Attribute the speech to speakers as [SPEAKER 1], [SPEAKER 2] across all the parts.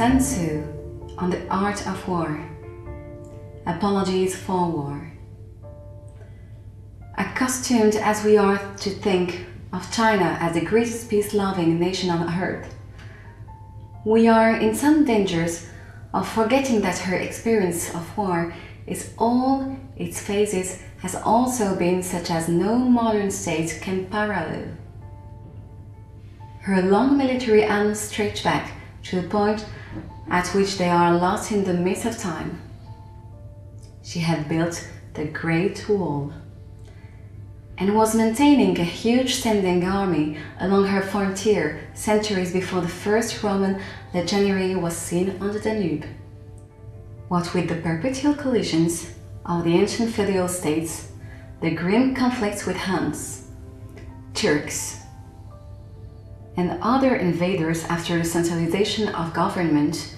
[SPEAKER 1] Sun Tzu on the art of war. Apologies for war. Accustomed as we are to think of China as the greatest peace-loving nation on earth, we are in some dangers of forgetting that her experience of war is all its phases has also been such as no modern state can parallel. Her long military annals stretch back to the point at which they are lost in the mist of time. She had built the Great Wall and was maintaining a huge standing army along her frontier centuries before the first Roman legionary was seen on the Danube. What with the perpetual collisions of the ancient feudal states, the grim conflicts with Huns, Turks, and other invaders after the centralization of government,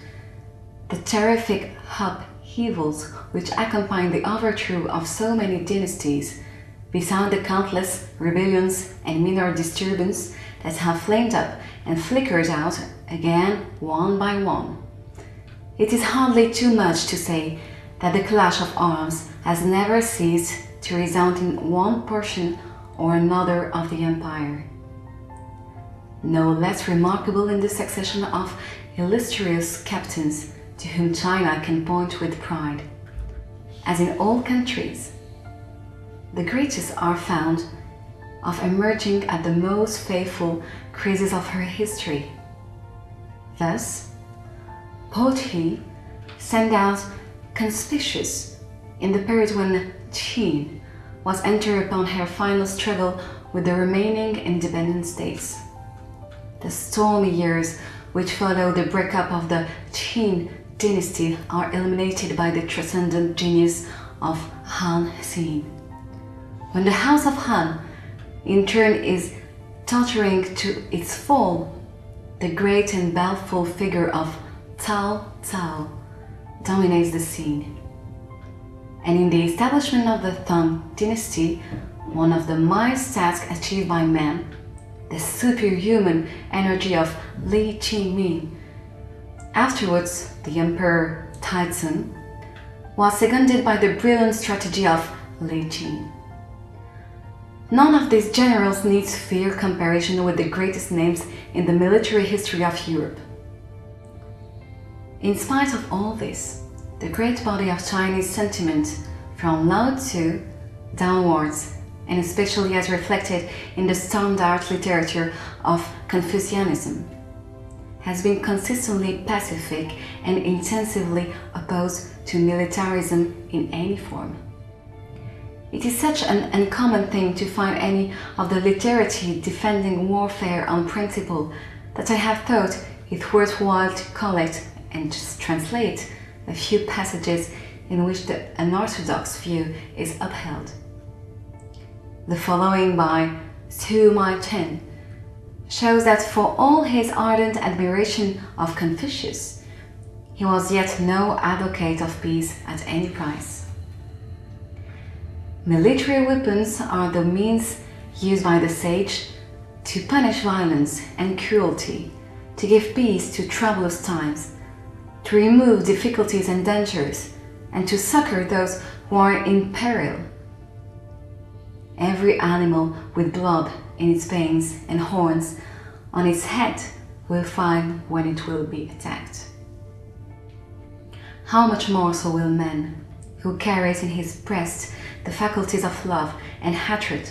[SPEAKER 1] the terrific upheavals which accompanied the overthrow of so many dynasties, beside the countless rebellions and minor disturbances that have flamed up and flickered out again one by one. It is hardly too much to say that the clash of arms has never ceased to resound in one portion or another of the empire. No less remarkable in the succession of illustrious captains to whom China can point with pride. As in all countries, the greatest are found of emerging at the most faithful crises of her history. Thus, poetry stand out conspicuous in the period when Qin was entered upon her final struggle with the remaining independent states. The stormy years which follow the breakup of the Qin dynasty are illuminated by the transcendent genius of Han Xin. When the house of Han, in turn, is tottering to its fall, the great and baleful figure of Cao Cao dominates the scene. And in the establishment of the Tang dynasty, one of the mightiest tasks achieved by man, the superhuman energy of Li Qingming, afterwards the Emperor Taizong, was seconded by the brilliant strategy of Li Qin. None of these generals needs fear comparison with the greatest names in the military history of Europe. In spite of all this, the great body of Chinese sentiment, from Lao Tzu downwards, and especially as reflected in the standard literature of Confucianism, has been consistently pacific and intensively opposed to militarism in any form. It is such an uncommon thing to find any of the literature defending warfare on principle that I have thought it worthwhile to collect and translate a few passages in which the unorthodox view is upheld. The following by Su Mai-chen shows that for all his ardent admiration of Confucius, he was yet no advocate of peace at any price. Military weapons are the means used by the sage to punish violence and cruelty, to give peace to troublous times, to remove difficulties and dangers, and to succor those who are in peril. Every animal with blood in its veins and horns on its head will find when it will be attacked. How much more so will man, who carries in his breast the faculties of love and hatred,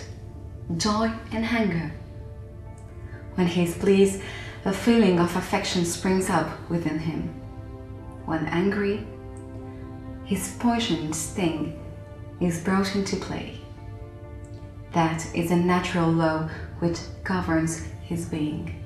[SPEAKER 1] joy and anger. When he is pleased, a feeling of affection springs up within him. When angry, his poison sting is brought into play. That is a natural law which governs his being.